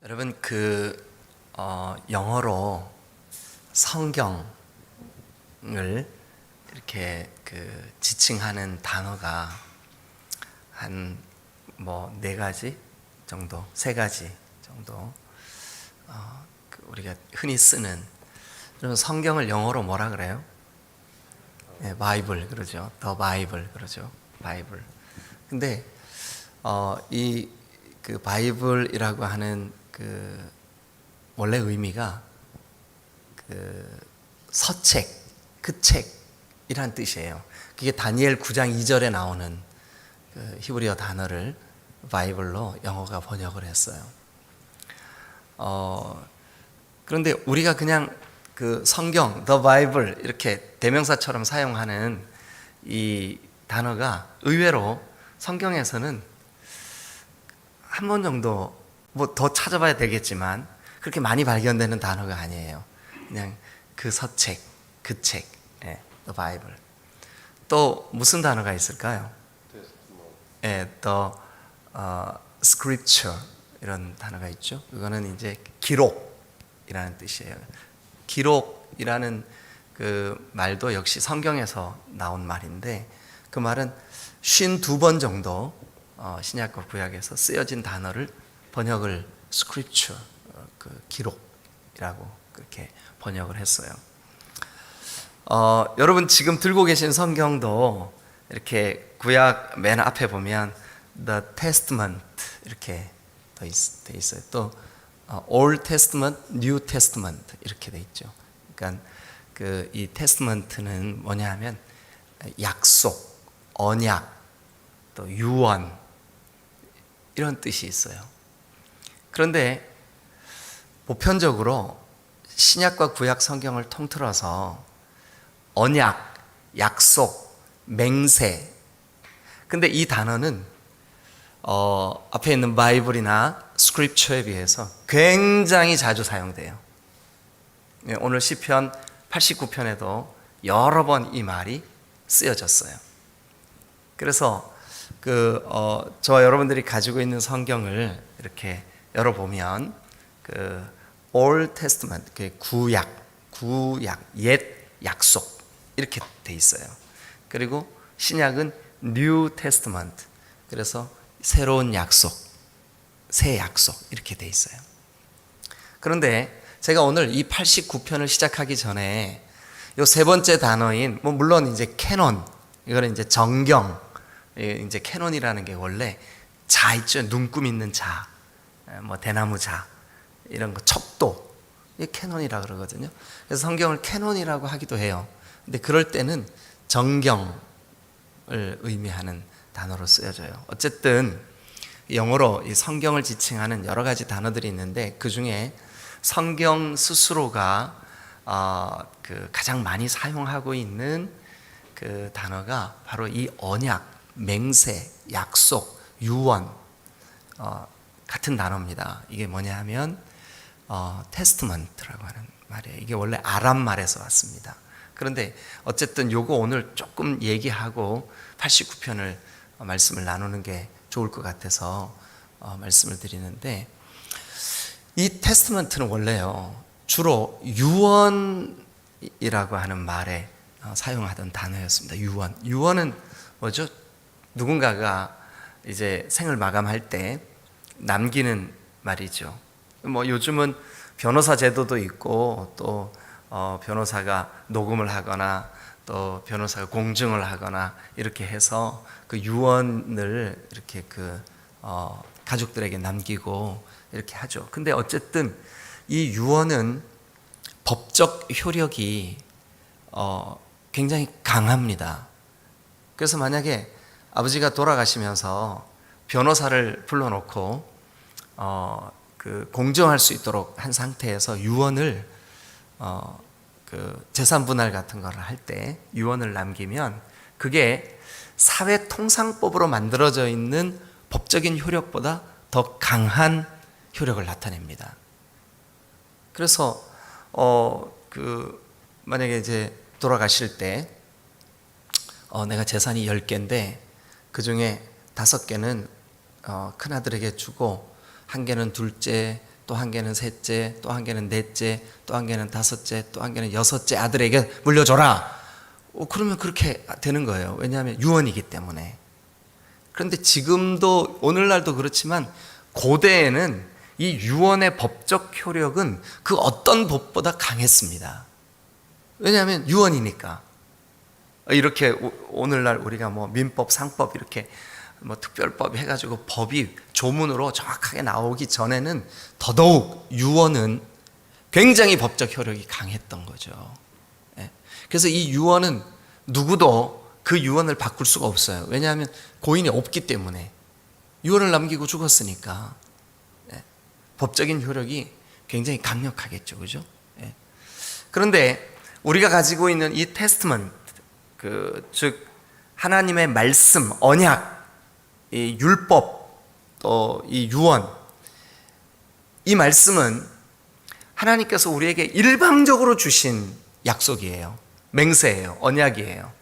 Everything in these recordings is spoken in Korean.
여러분 영어로 성경을 이렇게 지칭하는 단어가 한 네 가지 정도, 세 가지 정도 우리가 흔히 쓰는. 여러분 성경을 영어로 뭐라 그래요? 네, 바이블 그러죠. 더 바이블 그러죠. 바이블. 근데 이 바이블이라고 하는 원래 의미가 서책, 그 책이란 뜻이에요. 그게 다니엘 9장 2절에 나오는 히브리어 단어를 바이블로 영어가 번역을 했어요. 그런데 우리가 그냥 성경, the Bible 이렇게 대명사처럼 사용하는 이 단어가 의외로 성경에서는 한 번 정도 더 찾아봐야 되겠지만 그렇게 많이 발견되는 단어가 아니에요. 그냥 그 서책, 그 책, the Bible. 또 무슨 단어가 있을까요? the Scripture 이런 단어가 있죠. 그거는 이제 기록이라는 뜻이에요. 기록이라는 그 말도 역시 성경에서 나온 말인데 그 말은 52번 정도 신약과 구약에서 쓰여진 단어를 번역을 Scripture, 기록이라고 그렇게 번역을 했어요. 여러분 지금 들고 계신 성경도 이렇게 구약 맨 앞에 보면 The Testament 이렇게 돼 있어요. 또 Old Testament, New Testament 이렇게 돼 있죠. 그러니까 이 Testament는 뭐냐 하면 약속, 언약, 또 유언 이런 뜻이 있어요. 그런데 보편적으로 신약과 구약 성경을 통틀어서 언약, 약속, 맹세. 근데 이 단어는 앞에 있는 바이블이나 스크립처에 비해서 굉장히 자주 사용돼요. 오늘 시편 89편에도 여러 번 이 말이 쓰여졌어요. 그래서 저와 여러분들이 가지고 있는 성경을 이렇게 열어보면 Old Testament, 구약, 옛 약속 이렇게 돼 있어요. 그리고 신약은 New Testament, 그래서 새로운 약속, 새 약속 이렇게 돼 있어요. 그런데 제가 오늘 이 89편을 시작하기 전에 요 세 번째 단어인 물론 이제 캐논, 이거는 이제 정경, 이제 캐논이라는 게 원래 자 있죠. 눈금 있는 자, 대나무 자 이런 거, 척도, 이게 캐논이라 그러거든요. 그래서 성경을 캐논이라고 하기도 해요. 근데 그럴 때는 정경을 의미하는 단어로 쓰여져요. 어쨌든 영어로 이 성경을 지칭하는 여러 가지 단어들이 있는데 그 중에 성경 스스로가 가장 많이 사용하고 있는 그 단어가 바로 이 언약, 맹세, 약속, 유언 같은 단어입니다. 이게 뭐냐 하면 테스트먼트라고 하는 말이에요. 이게 원래 아람 말에서 왔습니다. 그런데 어쨌든 요거 오늘 조금 얘기하고 89편을 말씀을 나누는 게 좋을 것 같아서 말씀을 드리는데, 이 테스트먼트는 원래요 주로 유언이라고 하는 말에 사용하던 단어였습니다. 유언은 뭐죠? 누군가가 이제 생을 마감할 때 남기는 말이죠. 요즘은 변호사 제도도 있고 또 변호사가 녹음을 하거나 또 변호사가 공증을 하거나 이렇게 해서 그 유언을 이렇게 가족들에게 남기고 이렇게 하죠. 근데 어쨌든 이 유언은 법적 효력이 굉장히 강합니다. 그래서 만약에 아버지가 돌아가시면서 변호사를 불러놓고 공정할 수 있도록 한 상태에서 유언을 재산 분할 같은 거를 할 때 유언을 남기면 그게 사회통상법으로 만들어져 있는 법적인 효력보다 더 강한 효력을 나타냅니다. 그래서 만약에 이제 돌아가실 때 내가 재산이 10개인데 그 중에 5개는 큰아들에게 주고 1개는 둘째, 또 한 개는 셋째, 또 한 개는 넷째, 또 한 개는 다섯째, 또 한 개는 여섯째 아들에게 물려줘라. 그러면 그렇게 되는 거예요. 왜냐하면 유언이기 때문에. 그런데 지금도 오늘날도 그렇지만 고대에는 이 유언의 법적 효력은 그 어떤 법보다 강했습니다. 왜냐하면 유언이니까. 이렇게 오늘날 우리가 뭐 민법, 상법 이렇게 뭐 특별법 해가지고 법이 조문으로 정확하게 나오기 전에는 더더욱 유언은 굉장히 법적 효력이 강했던 거죠. 그래서 이 유언은 누구도 그 유언을 바꿀 수가 없어요. 왜냐하면 고인이 없기 때문에. 유언을 남기고 죽었으니까 법적인 효력이 굉장히 강력하겠죠, 그죠? 그런데 우리가 가지고 있는 이 테스트먼트, 즉 하나님의 말씀, 언약, 이 율법, 또 이 유언, 이 말씀은 하나님께서 우리에게 일방적으로 주신 약속이에요. 맹세예요. 언약이에요.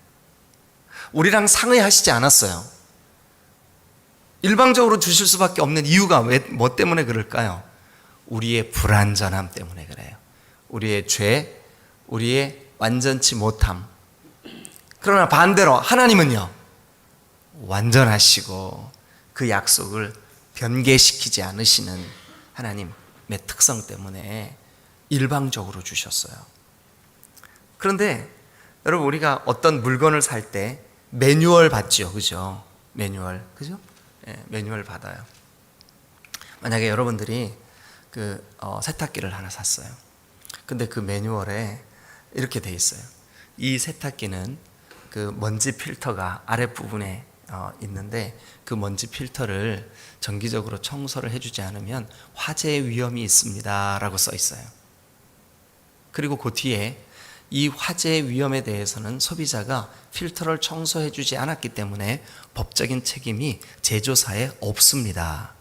우리랑 상의하시지 않았어요. 일방적으로 주실 수밖에 없는 이유가 뭐 때문에 그럴까요? 우리의 불완전함 때문에 그래요. 우리의 죄, 우리의 완전치 못함. 그러나 반대로 하나님은요, 완전하시고 그 약속을 변개시키지 않으시는 하나님의 특성 때문에 일방적으로 주셨어요. 그런데 여러분, 우리가 어떤 물건을 살 때 매뉴얼 받죠, 그죠? 매뉴얼, 그죠? 매뉴얼 받아요. 만약에 여러분들이 세탁기를 하나 샀어요. 근데 그 매뉴얼에 이렇게 돼 있어요. 이 세탁기는 그 먼지 필터가 아랫부분에 있는데 그 먼지 필터를 정기적으로 청소를 해주지 않으면 화재 위험이 있습니다 라고 써 있어요. 그리고 그 뒤에 이 화재 위험에 대해서는 소비자가 필터를 청소해 주지 않았기 때문에 법적인 책임이 제조사에 없습니다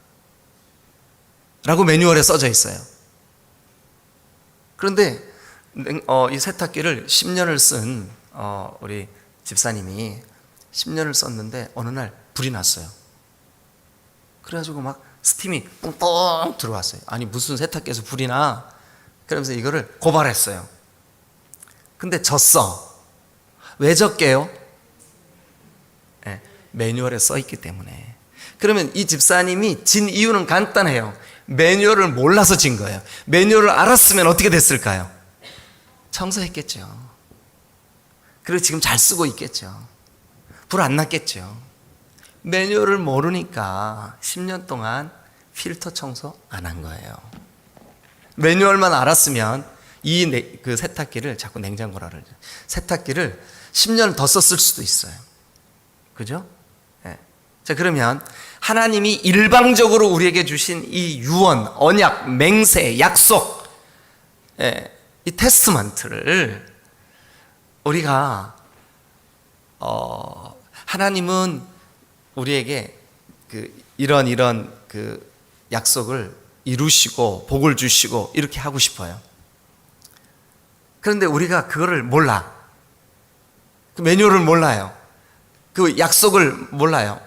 라고 매뉴얼에 써져 있어요. 그런데 이 세탁기를 10년을 쓴 우리 집사님이 10년을 썼는데 어느 날 불이 났어요. 그래가지고 막 스팀이 뿡뿡 들어왔어요. 아니 무슨 세탁기에서 불이 나? 그러면서 이거를 고발했어요. 근데 졌어. 왜 졌게요? 매뉴얼에 써 있기 때문에. 그러면 이 집사님이 진 이유는 간단해요. 매뉴얼을 몰라서 진 거예요. 매뉴얼을 알았으면 어떻게 됐을까요? 청소했겠죠. 그리고 지금 잘 쓰고 있겠죠. 불 안 났겠죠. 매뉴얼을 모르니까 10년 동안 필터 청소 안 한 거예요. 매뉴얼만 알았으면 그 세탁기를 자꾸 냉장고라 그러죠. 세탁기를 10년 더 썼을 수도 있어요. 그죠? 자, 그러면 하나님이 일방적으로 우리에게 주신 이 유언, 언약, 맹세, 약속, 이 테스트먼트를 우리가 하나님은 우리에게 이런 약속을 이루시고 복을 주시고 이렇게 하고 싶어요. 그런데 우리가 그거를 몰라. 그 매뉴얼을 몰라요. 그 약속을 몰라요.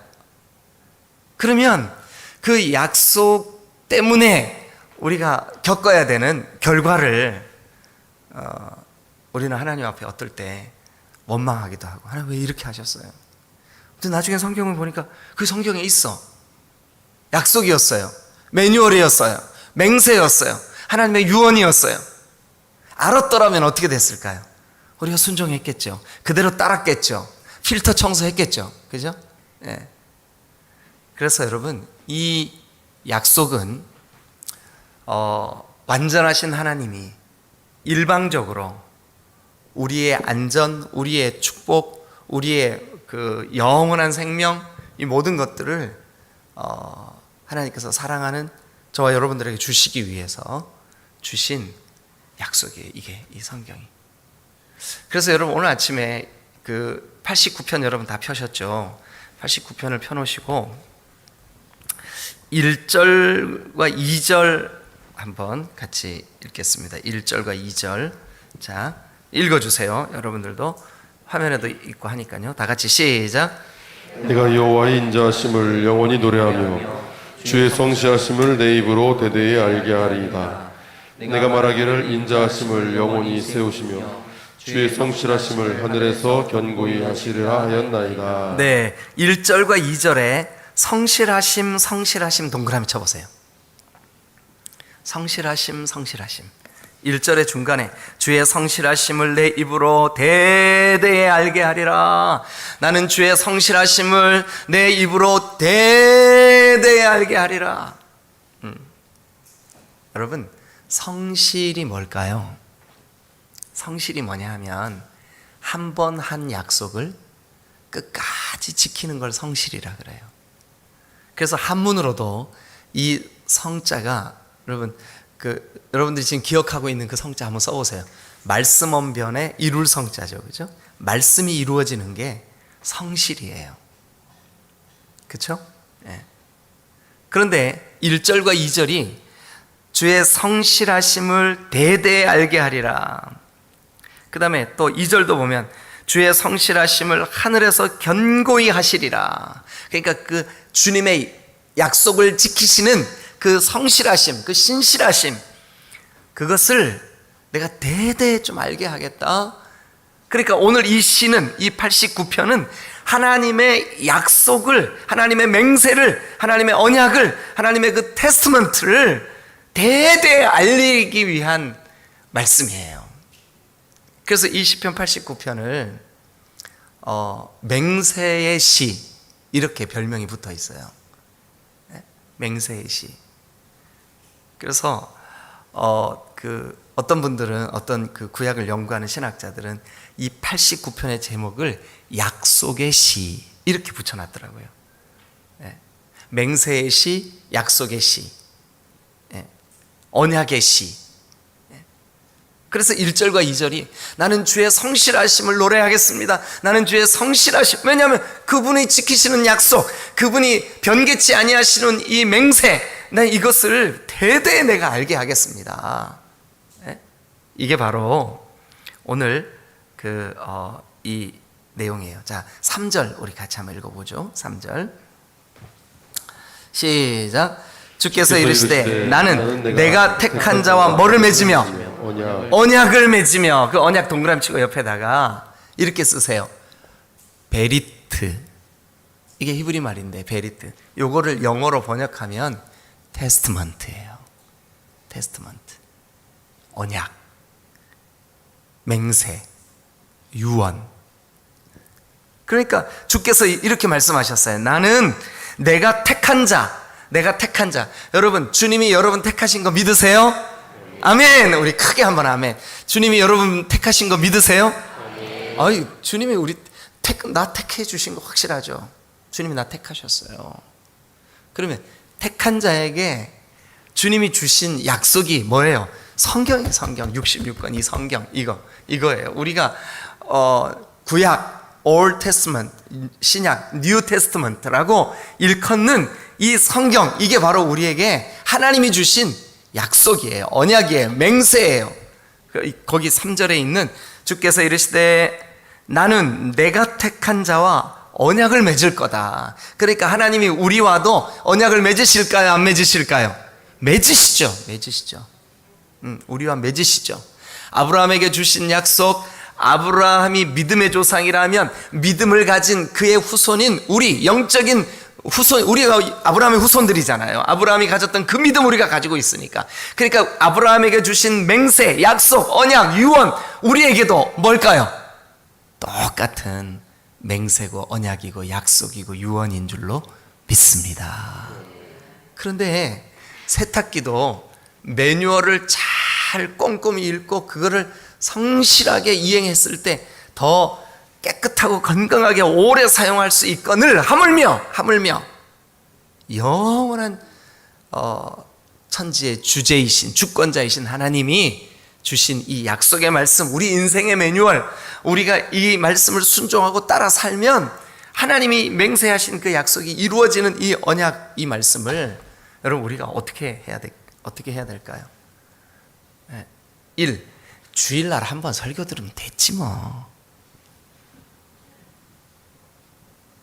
그러면 그 약속 때문에 우리가 겪어야 되는 결과를 우리는 하나님 앞에 어떨 때 원망하기도 하고, 하나님 왜 이렇게 하셨어요? 근데 나중에 성경을 보니까 그 성경에 있어. 약속이었어요. 매뉴얼이었어요. 맹세였어요. 하나님의 유언이었어요. 알았더라면 어떻게 됐을까요? 우리가 순종했겠죠. 그대로 따랐겠죠. 필터 청소했겠죠. 그죠? 그래서 여러분, 이 약속은 완전하신 하나님이 일방적으로 우리의 안전, 우리의 축복, 우리의 그 영원한 생명, 이 모든 것들을 하나님께서 사랑하는 저와 여러분들에게 주시기 위해서 주신 약속이에요. 이게 이 성경이. 그래서 여러분, 오늘 아침에 그 89편 여러분 다 펴셨죠? 89편을 펴놓으시고 1절과 2절 한번 같이 읽겠습니다. 1절과 2절. 자, 읽어주세요. 여러분들도 화면에도 있고 하니까요. 다 같이 시작. 내가 여호와의 인자하심을 영원히 노래하며 주의 성실하심을 내 입으로 대대에 알게 하리이다. 내가 말하기를 인자하심을 영원히 세우시며 주의 성실하심을 하늘에서 견고히 하시리라 하였나이다. 네, 1절과 2절에 성실하심, 성실하심 동그라미 쳐보세요. 성실하심, 성실하심. 1절의 중간에 주의 성실하심을 내 입으로 대대에 알게 하리라. 나는 주의 성실하심을 내 입으로 대대에 알게 하리라. 여러분, 성실이 뭘까요? 성실이 뭐냐 하면 한 번 한 약속을 끝까지 지키는 걸 성실이라 그래요. 그래서 한문으로도 이 성자가 여러분들이 지금 기억하고 있는 그 성자 한번 써보세요. 말씀 언변에 이룰 성자죠, 그죠? 말씀이 이루어지는 게 성실이에요. 그렇죠? 네. 그런데 1절과 2절이 주의 성실하심을 대대에 알게 하리라. 그 다음에 또 2절도 보면 주의 성실하심을 하늘에서 견고히 하시리라. 그러니까 그 주님의 약속을 지키시는 그 성실하심, 그 신실하심, 그것을 내가 대대에 좀 알게 하겠다. 그러니까 오늘 이 시는, 이 89편은 하나님의 약속을, 하나님의 맹세를, 하나님의 언약을, 하나님의 그 테스트먼트를 대대에 알리기 위한 말씀이에요. 그래서 이 시편 89편을 맹세의 시, 이렇게 별명이 붙어 있어요. 맹세의 시. 그래서 어떤 분들은, 어떤 그 구약을 연구하는 신학자들은 이 89편의 제목을 약속의 시 이렇게 붙여놨더라고요. 맹세의 시, 약속의 시, 언약의 시. 그래서 1절과 2절이 나는 주의 성실하심을 노래하겠습니다. 나는 주의 성실하심. 왜냐하면 그분이 지키시는 약속, 그분이 변개치 아니하시는 이 맹세, 난 이것을 대대에 내가 알게 하겠습니다. 이게 바로 오늘 이 내용이에요. 자, 3절 우리 같이 한번 읽어보죠. 3절 시작. 주께서 이르시되 나는 내가 택한 자와 뭐를 맺으며 언약을 맺으며, 그 언약 동그라미 치고 옆에다가 이렇게 쓰세요. 베리트. 이게 히브리 말인데 베리트. 요거를 영어로 번역하면 테스트먼트예요. 테스트먼트. 언약, 맹세, 유언. 그러니까 주께서 이렇게 말씀하셨어요. 나는 내가 택한 자, 내가 택한 자. 여러분, 주님이 여러분 택하신 거 믿으세요? 아멘. 우리 크게 한번 아멘. 주님이 여러분 택하신 거 믿으세요? 아이, 주님이 나 택해 주신 거 확실하죠? 주님이 나 택하셨어요. 그러면 택한 자에게 주님이 주신 약속이 뭐예요? 성경이에요. 성경 66권 이 성경 이거예요. 우리가 구약 Old Testament, 신약 New Testament라고 일컫는 이 성경, 이게 바로 우리에게 하나님이 주신 약속이에요. 언약이에요. 맹세예요. 거기 3절에 있는 주께서 이르시되 나는 내가 택한 자와 언약을 맺을 거다. 그러니까 하나님이 우리와도 언약을 맺으실까요? 안 맺으실까요? 맺으시죠. 우리와 맺으시죠. 아브라함에게 주신 약속, 아브라함이 믿음의 조상이라면 믿음을 가진 그의 후손인 우리, 영적인 후손, 우리가 아브라함의 후손들이잖아요. 아브라함이 가졌던 그 믿음 우리가 가지고 있으니까. 그러니까 아브라함에게 주신 맹세, 약속, 언약, 유언, 우리에게도 뭘까요? 똑같은 맹세고 언약이고 약속이고 유언인 줄로 믿습니다. 그런데 세탁기도 매뉴얼을 잘 꼼꼼히 읽고 그거를 성실하게 이행했을 때 더 깨끗하고 건강하게 오래 사용할 수 있거늘 하물며 영원한 천지의 주제이신, 주권자이신 하나님이 주신 이 약속의 말씀, 우리 인생의 매뉴얼, 우리가 이 말씀을 순종하고 따라 살면 하나님이 맹세하신 그 약속이 이루어지는 이 언약, 이 말씀을 여러분 우리가 어떻게 해야 될까요? 1. 주일날 한번 설교 들으면 됐지 뭐.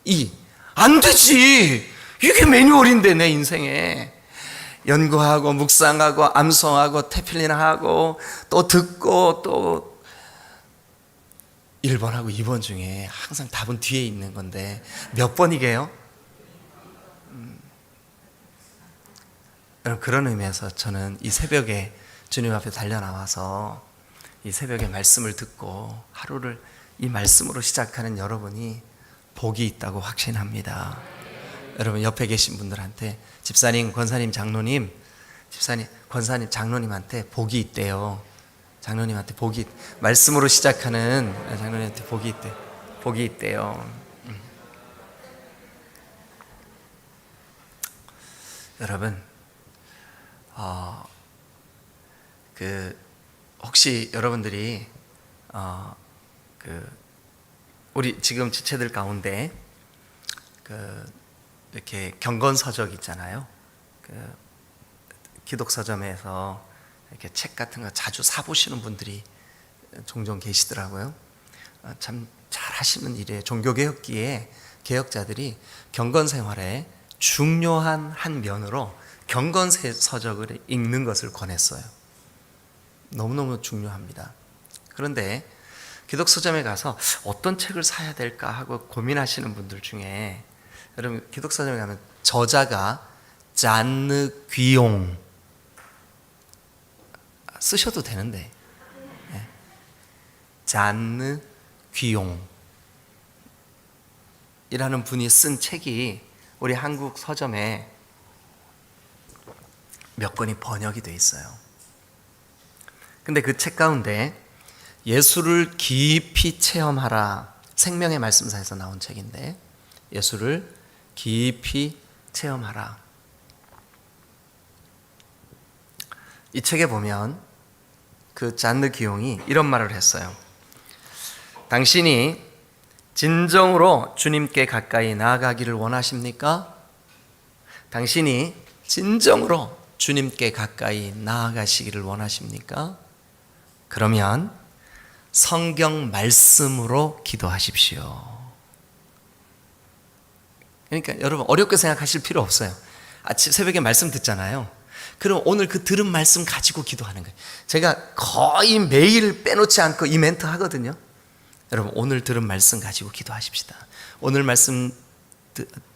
2. 안 되지. 이게 매뉴얼인데 내 인생에 연구하고 묵상하고 암송하고 테필린하고 또 듣고 또 1번하고 2번 중에 항상 답은 뒤에 있는 건데 몇 번이게요? 여러분, 그런 의미에서 저는 이 새벽에 주님 앞에 달려나와서 이 새벽에 말씀을 듣고 하루를 이 말씀으로 시작하는 여러분이 복이 있다고 확신합니다. 여러분, 옆에 계신 분들한테 집사님, 권사님, 장로님, 집사님, 권사님, 장로님한테 복이 있대요. 장로님한테 복이, 말씀으로 시작하는 장로님한테 복이 있대. 복이 있대요. 여러분, 혹시 여러분들이 우리 지금 지체들 가운데 이렇게 경건서적 있잖아요. 기독서점에서 이렇게 책 같은 거 자주 사보시는 분들이 종종 계시더라고요. 참 잘하시는 일이에요. 종교개혁기에 개혁자들이 경건생활에 중요한 한 면으로 경건서적을 읽는 것을 권했어요. 너무너무 중요합니다. 그런데 기독서점에 가서 어떤 책을 사야 될까 하고 고민하시는 분들 중에, 여러분, 기독서점에 가면 저자가 잔느 귀용 쓰셔도 되는데, 잔느 귀용 이라는 분이 쓴 책이 우리 한국 서점에 몇 권이 번역이 돼 있어요. 근데 그 책 가운데 예수를 깊이 체험하라, 생명의 말씀사에서 나온 책인데, 예수를 깊이 체험하라, 이 책에 보면 그 잔느 기용이 이런 말을 했어요. 당신이 진정으로 주님께 가까이 나아가기를 원하십니까? 당신이 진정으로 주님께 가까이 나아가시기를 원하십니까? 그러면 성경 말씀으로 기도하십시오. 그러니까 여러분, 어렵게 생각하실 필요 없어요. 아침 새벽에 말씀 듣잖아요. 그럼 오늘 그 들은 말씀 가지고 기도하는 거예요. 제가 거의 매일 빼놓지 않고 이 멘트 하거든요. 여러분, 오늘 들은 말씀 가지고 기도하십시다. 오늘 말씀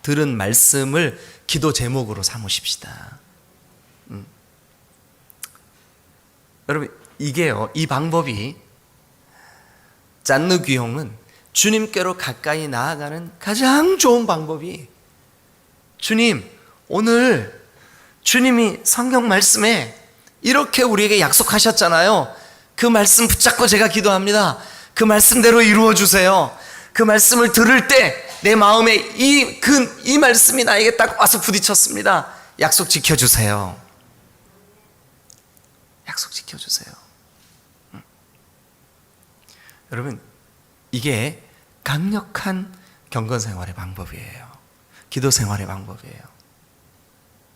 들은 말씀을 기도 제목으로 삼으십시다. 여러분, 이게요, 이 방법이, 잔느 귀용은 주님께로 가까이 나아가는 가장 좋은 방법이, 주님, 오늘 주님이 성경 말씀에 이렇게 우리에게 약속하셨잖아요. 그 말씀 붙잡고 제가 기도합니다. 그 말씀대로 이루어 주세요. 그 말씀을 들을 때 내 마음에 이 말씀이 나에게 딱 와서 부딪혔습니다. 약속 지켜주세요. 약속 지켜주세요. 여러분, 이게 강력한 경건생활의 방법이에요. 기도생활의 방법이에요.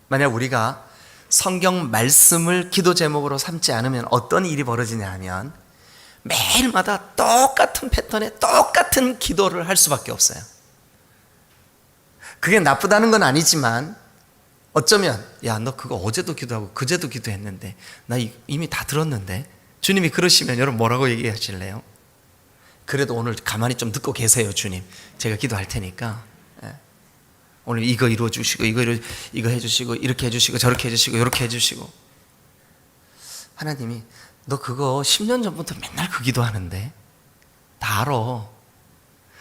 만약 우리가 성경 말씀을 기도 제목으로 삼지 않으면 어떤 일이 벌어지냐 하면, 매일마다 똑같은 패턴에 똑같은 기도를 할 수밖에 없어요. 그게 나쁘다는 건 아니지만, 어쩌면 야, 너 그거 어제도 기도하고 그제도 기도했는데 나 이미 다 들었는데, 주님이 그러시면 여러분 뭐라고 얘기하실래요? 그래도 오늘 가만히 좀 듣고 계세요. 주님, 제가 기도할 테니까 오늘 이거 이루어 주시고 이거 해주시고 이렇게 해주시고 저렇게 해주시고 이렇게 해주시고. 하나님이 너 그거 10년 전부터 맨날 그 기도하는데 다 알아.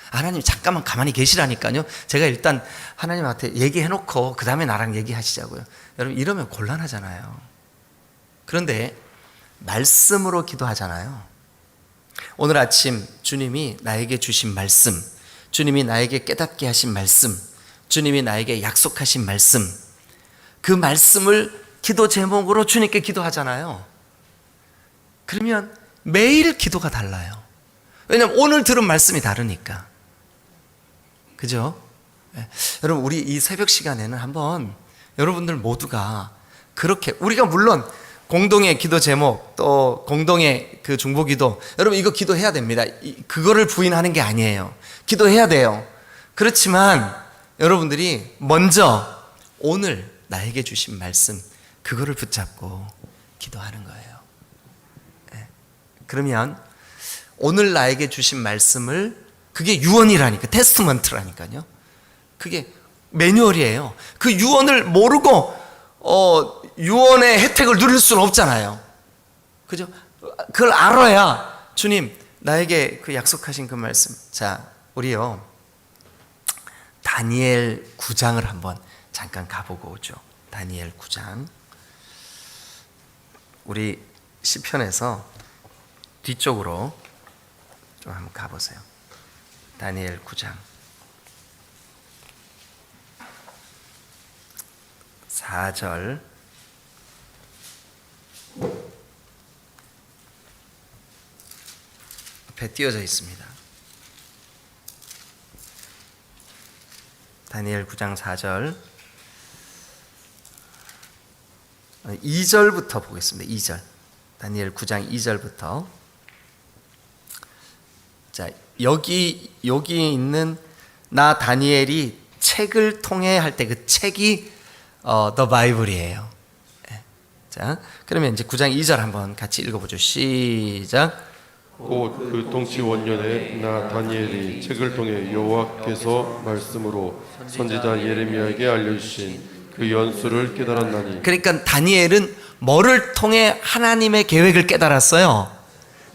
하나님 잠깐만 가만히 계시라니까요. 제가 일단 하나님한테 얘기해놓고 그 다음에 나랑 얘기하시자고요. 여러분, 이러면 곤란하잖아요. 그런데 말씀으로 기도하잖아요. 오늘 아침 주님이 나에게 주신 말씀, 주님이 나에게 깨닫게 하신 말씀, 주님이 나에게 약속하신 말씀, 그 말씀을 기도 제목으로 주님께 기도하잖아요. 그러면 매일 기도가 달라요. 왜냐하면 오늘 들은 말씀이 다르니까. 그죠? 네. 여러분, 우리 이 새벽 시간에는 한번 여러분들 모두가 그렇게, 우리가 물론 공동의 기도 제목, 또 공동의 그 중보기도, 여러분 이거 기도해야 됩니다. 그거를 부인하는 게 아니에요. 기도해야 돼요. 그렇지만 여러분들이 먼저 오늘 나에게 주신 말씀 그거를 붙잡고 기도하는 거예요. 예. 그러면 오늘 나에게 주신 말씀을 그게 유언이라니까, 테스트먼트라니까요. 그게 매뉴얼이에요. 그 유언을 모르고 유언의 혜택을 누릴 수는 없잖아요. 그죠? 그걸 알아야 주님 나에게 그 약속하신 그 말씀. 자, 우리요 다니엘 9장을 한번 잠깐 가보고 오죠. 다니엘 9장. 우리 시편에서 뒤쪽으로 좀 한번 가보세요. 다니엘 9장 4절 앞에 띄어져 있습니다. 다니엘 9장 4절 2절부터 보겠습니다. 2절. 다니엘 9장 2절부터. 자, 여기 있는 나 다니엘이 책을 통해 할 때 그 책이 The Bible이에요. 자, 그러면 이제 9장 2절 한번 같이 읽어보죠. 시작. 곧 그 통치 원년에 나 다니엘이 책을 통해 여호와께서 말씀으로 선지자 예레미야에게 알려주신 그 연수를 깨달았나니. 그러니까 다니엘은 뭐를 통해 하나님의 계획을 깨달았어요?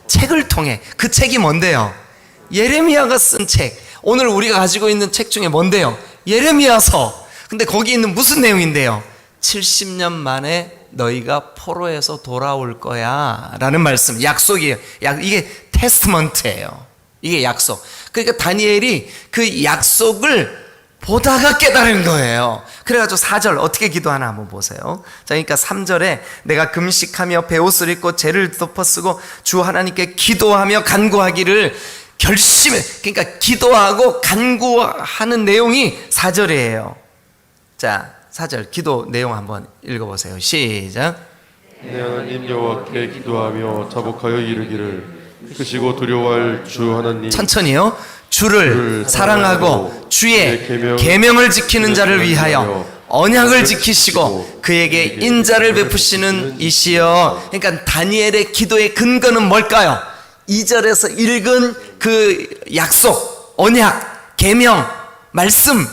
책을 통해. 그 책이 뭔데요? 예레미야가 쓴 책. 오늘 우리가 가지고 있는 책 중에 뭔데요? 예레미야서. 근데 거기 있는 무슨 내용인데요? 70년 만에 너희가 포로에서 돌아올 거야 라는 말씀, 약속이에요. 이게 테스트먼트예요. 이게 약속. 그러니까 다니엘이 그 약속을 보다가 깨달은 거예요. 그래가지고 4절 어떻게 기도하나 한번 보세요. 자, 그러니까 3절에 내가 금식하며 베옷을 입고 죄를 덮어쓰고 주 하나님께 기도하며 간구하기를 결심해. 그러니까 기도하고 간구하는 내용이 4절이에요. 자, 4절 기도 내용 한번 읽어보세요. 시작. 내 하나님 여호와께 기도하며 자복하여 이르기를 크시고 두려워할 주 하나님. 천천히요. 주를 사랑하고 주의 계명을 지키는 자를 위하여 언약을 지키시고 그에게 인자를 베푸시는 이시여. 그러니까 다니엘의 기도의 근거는 뭘까요? 2절에서 읽은 그 약속, 언약, 계명, 말씀.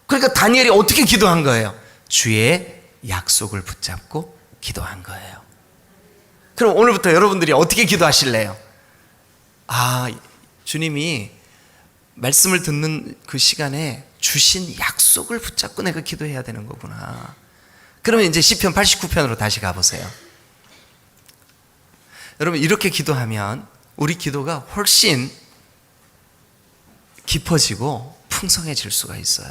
그러니까 다니엘이 어떻게 기도한 거예요? 주의 약속을 붙잡고 기도한 거예요. 그럼 오늘부터 여러분들이 어떻게 기도하실래요? 아, 주님이 말씀을 듣는 그 시간에 주신 약속을 붙잡고 내가 기도해야 되는 거구나. 그러면 이제 시편 89편으로 다시 가보세요. 여러분, 이렇게 기도하면 우리 기도가 훨씬 깊어지고 풍성해질 수가 있어요.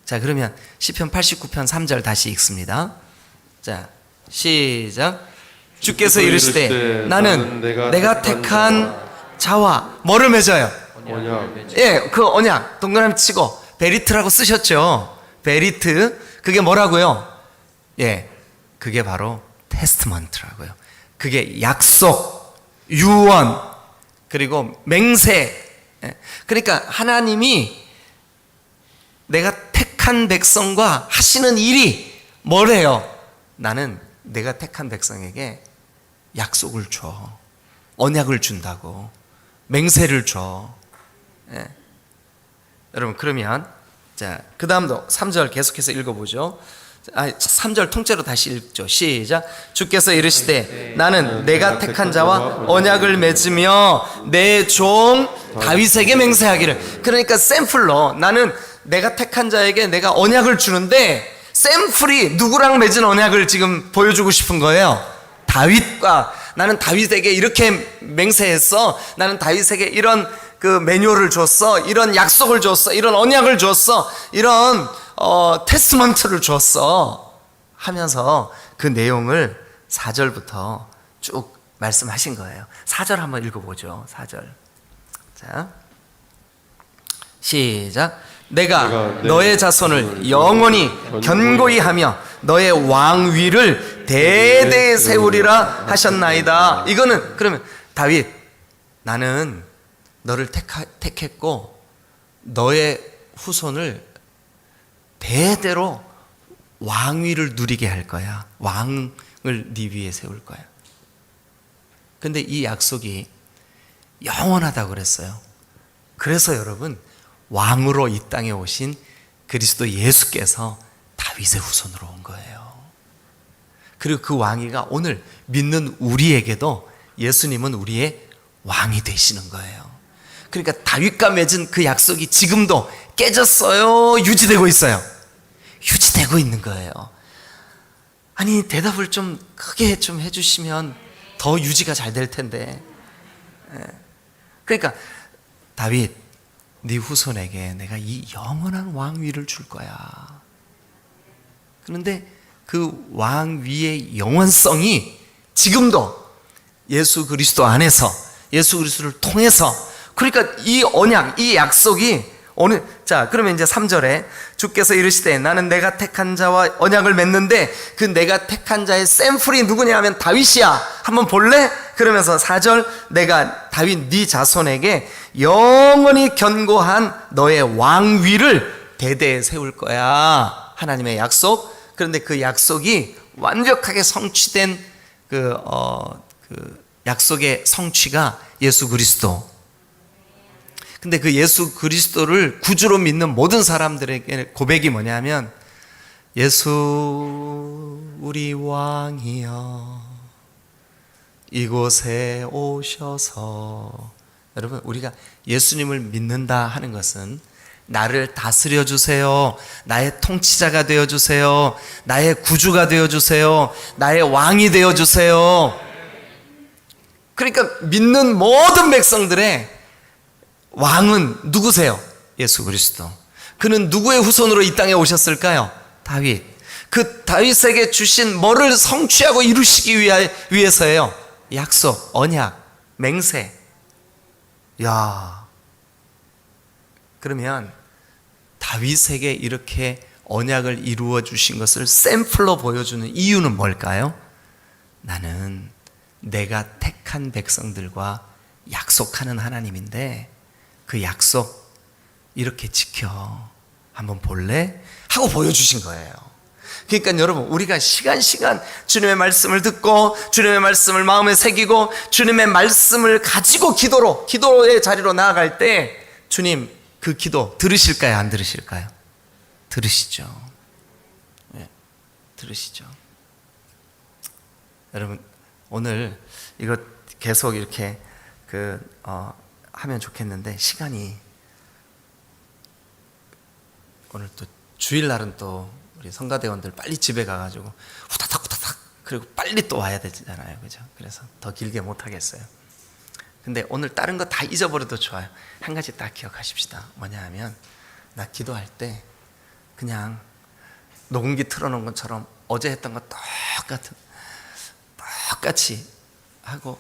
자, 그러면 시편 89편 3절 다시 읽습니다. 자, 시작. 주께서 이르시되 나는 내가 택한 자와 뭐를 맺어요? 언약. 예, 그 언약 동그라미 치고 베리트라고 쓰셨죠. 베리트, 그게 뭐라고요? 예, 그게 바로 테스트먼트라고요. 그게 약속, 유언, 그리고 맹세. 예, 그러니까 하나님이 내가 택한 백성과 하시는 일이 뭐래요? 나는 내가 택한 백성에게 약속을 줘. 언약을 준다고. 맹세를 줘. 예. 여러분, 그러면 자, 그 다음도 3절 계속해서 읽어보죠. 3절 통째로 다시 읽죠. 시작. 주께서 이르시되 나는 내가 택한 자와 언약을 맺으며 내 종 다윗에게 맹세하기를. 그러니까 샘플로 나는 내가 택한 자에게 내가 언약을 주는데 샘플이 누구랑 맺은 언약을 지금 보여주고 싶은 거예요? 다윗과. 나는 다윗에게 이렇게 맹세했어. 나는 다윗에게 이런 그 매뉴얼을 줬어. 이런 약속을 줬어. 이런 언약을 줬어. 이런 테스트먼트를 줬어. 하면서 그 내용을 4절부터 쭉 말씀하신 거예요. 4절 한번 읽어보죠. 4절. 자, 시작. 내가 너의 자손을 영원히 견고히 하며 너의 왕위를 대대에 세우리라 하셨나이다. 이거는 그러면 다윗, 나는 너를 택했고 너의 후손을 대대로 왕위를 누리게 할 거야. 왕을 네 위에 세울 거야. 근데 이 약속이 영원하다고 그랬어요. 그래서 여러분, 왕으로 이 땅에 오신 그리스도 예수께서 다윗의 후손으로 온 거예요. 그리고 그 왕위가 오늘 믿는 우리에게도 예수님은 우리의 왕이 되시는 거예요. 그러니까 다윗과 맺은 그 약속이 지금도 깨졌어요? 유지되고 있어요? 유지되고 있는 거예요. 아니, 대답을 좀 크게 좀 해주시면 더 유지가 잘 될 텐데. 그러니까 다윗, 네 후손에게 내가 이 영원한 왕위를 줄 거야. 그런데 그 왕위의 영원성이 지금도 예수 그리스도 안에서, 예수 그리스도를 통해서, 그러니까 이 언약, 이 약속이 오늘, 자, 그러면 이제 3절에 주께서 이르시되 나는 내가 택한 자와 언약을 맺는데 그 내가 택한 자의 샘플이 누구냐 하면 다윗이야. 한번 볼래? 그러면서 4절, 내가 다윗 네 자손에게 영원히 견고한 너의 왕위를 대대에 세울 거야. 하나님의 약속. 그런데 그 약속이 완벽하게 성취된 그 약속의 성취가 예수 그리스도. 근데 그 예수 그리스도를 구주로 믿는 모든 사람들에게 고백이 뭐냐면, 예수 우리 왕이여 이곳에 오셔서. 여러분, 우리가 예수님을 믿는다 하는 것은 나를 다스려 주세요, 나의 통치자가 되어 주세요, 나의 구주가 되어 주세요, 나의 왕이 되어 주세요. 그러니까 믿는 모든 백성들의 왕은 누구세요? 예수 그리스도. 그는 누구의 후손으로 이 땅에 오셨을까요? 다윗. 그 다윗에게 주신 뭐를 성취하고 이루시기 위해서예요? 약속, 언약, 맹세. 야, 그러면 다윗에게 이렇게 언약을 이루어 주신 것을 샘플로 보여주는 이유는 뭘까요? 나는 내가 택한 백성들과 약속하는 하나님인데 그 약속 이렇게 지켜. 한번 볼래? 하고 보여주신 거예요. 그러니까 여러분, 우리가 시간 주님의 말씀을 듣고 주님의 말씀을 마음에 새기고 주님의 말씀을 가지고 기도의 자리로 나아갈 때 주님 그 기도 들으실까요? 안 들으실까요? 들으시죠. 네, 들으시죠. 여러분, 오늘 이거 계속 이렇게 하면 좋겠는데 시간이, 오늘 또 주일날은 또 우리 성가대원들 빨리 집에 가가지고 후다닥 그리고 빨리 또 와야 되잖아요, 그죠? 그래서 더 길게 못 하겠어요. 근데 오늘 다른 거 다 잊어버려도 좋아요. 한 가지 딱 기억하십시다. 뭐냐 하면, 나 기도할 때 그냥 녹음기 틀어놓은 것처럼 어제 했던 거 똑같이 하고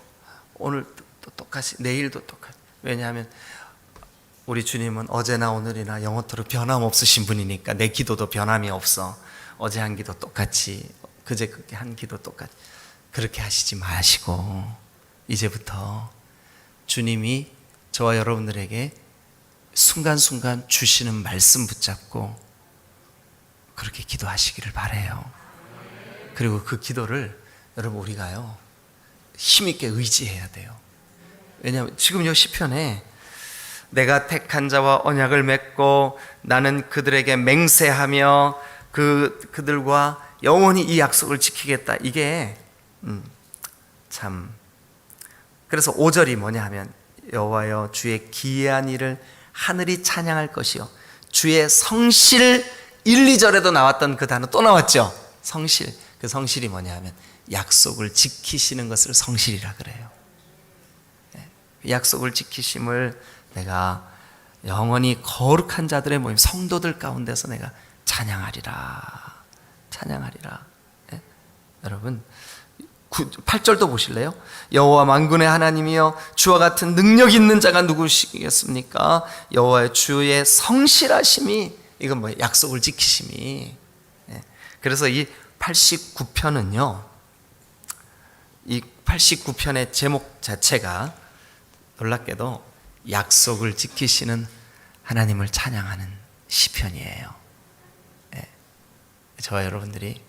오늘 또 똑같이, 내일도 똑같이. 왜냐하면 우리 주님은 어제나 오늘이나 영원토록 변함없으신 분이니까 내 기도도 변함이 없어. 어제 한 기도 똑같이, 그제 한 기도 똑같이. 그렇게 하시지 마시고 이제부터 주님이 저와 여러분들에게 순간순간 주시는 말씀 붙잡고 그렇게 기도하시기를 바라요. 그리고 그 기도를 여러분 우리가요 힘있게 의지해야 돼요. 왜냐하면 지금 이 시편에 내가 택한 자와 언약을 맺고 나는 그들에게 맹세하며 그들과 영원히 이 약속을 지키겠다. 이게 참, 그래서 5절이 뭐냐 하면, 여호와여 주의 기이한 일을 하늘이 찬양할 것이요 주의 성실. 1, 2절에도 나왔던 그 단어 또 나왔죠. 성실. 그 성실이 뭐냐 하면 약속을 지키시는 것을 성실이라 그래요. 약속을 지키심을 내가 영원히 거룩한 자들의 모임, 성도들 가운데서 내가 찬양하리라. 네? 여러분 8절도 보실래요? 여호와 만군의 하나님이여 주와 같은 능력 있는 자가 누구시겠습니까? 여호와의 주의 성실하심이, 이건 뭐예요? 약속을 지키심이. 그래서 이 89편은요, 이 89편의 제목 자체가 놀랍게도 약속을 지키시는 하나님을 찬양하는 시편이에요. 저와 여러분들이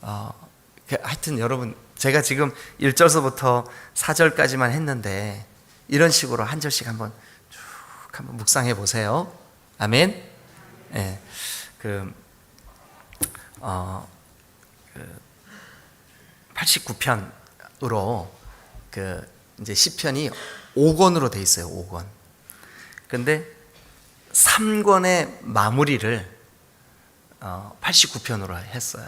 하여튼 여러분, 제가 지금 1절서부터 4절까지만 했는데 이런 식으로 한 절씩 한번 쭉 한번 묵상해 보세요. 아멘. 예. 89편으로 이제 시편이 5권으로 돼 있어요. 5권. 근데 3권의 마무리를 89편으로 했어요.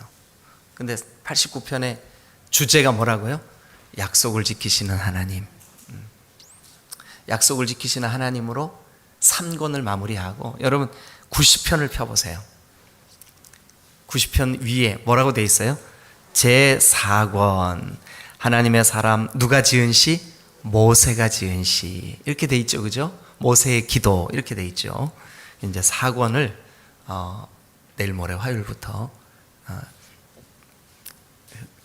근데 89편의 주제가 뭐라고요? 약속을 지키시는 하나님. 약속을 지키시는 하나님으로 3권을 마무리하고, 여러분 90편을 펴보세요. 90편 위에 뭐라고 돼 있어요? 제4권 하나님의 사람 누가 지은 시? 모세가 지은 시. 이렇게 돼 있죠, 그죠? 모세의 기도 이렇게 돼 있죠. 이제 4권을 내일 모레 화요일부터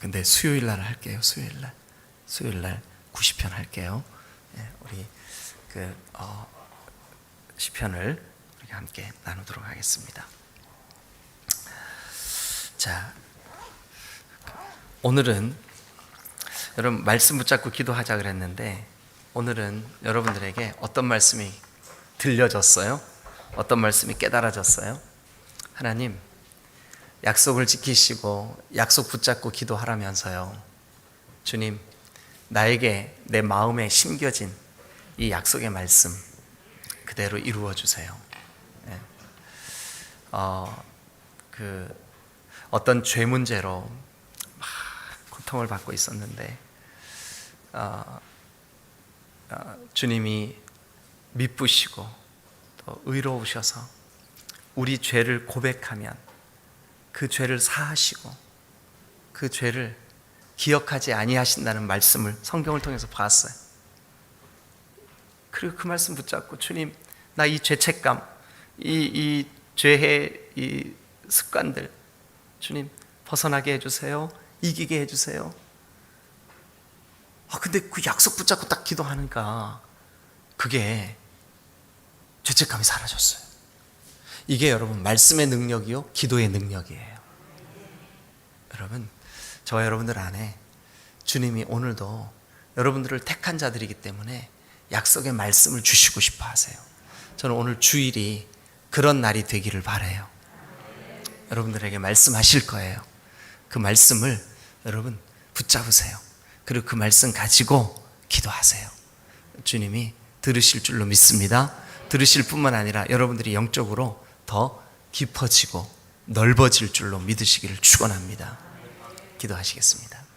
근데 수요일 날 할게요. 수요일 날 90편 할게요. 우리 시편을 우리가 함께 나누도록 하겠습니다. 자, 오늘은 여러분 말씀 붙잡고 기도하자 그랬는데, 오늘은 여러분들에게 어떤 말씀이 들려졌어요? 어떤 말씀이 깨달아졌어요? 하나님, 약속을 지키시고 약속 붙잡고 기도하라면서요, 주님, 나에게 내 마음에 심겨진 이 약속의 말씀 그대로 이루어 주세요. 어떤 죄 문제로 막 고통을 받고 있었는데 주님이 미쁘시고 또 의로우셔서 우리 죄를 고백하면 그 죄를 사하시고 그 죄를 기억하지 아니하신다는 말씀을 성경을 통해서 봤어요. 그리고 그 말씀 붙잡고, 주님, 나 이 죄책감, 이 죄의 이 습관들, 주님 벗어나게 해주세요. 이기게 해주세요. 근데 그 약속 붙잡고 딱 기도하니까 그게 죄책감이 사라졌어요. 이게 여러분 말씀의 능력이요, 기도의 능력이에요. 여러분, 저와 여러분들 안에 주님이 오늘도 여러분들을 택한 자들이기 때문에 약속의 말씀을 주시고 싶어 하세요. 저는 오늘 주일이 그런 날이 되기를 바라요. 여러분들에게 말씀하실 거예요. 그 말씀을 여러분 붙잡으세요. 그리고 그 말씀 가지고 기도하세요. 주님이 들으실 줄로 믿습니다. 들으실 뿐만 아니라 여러분들이 영적으로 더 깊어지고 넓어질 줄로 믿으시기를 축원합니다. 기도하시겠습니다.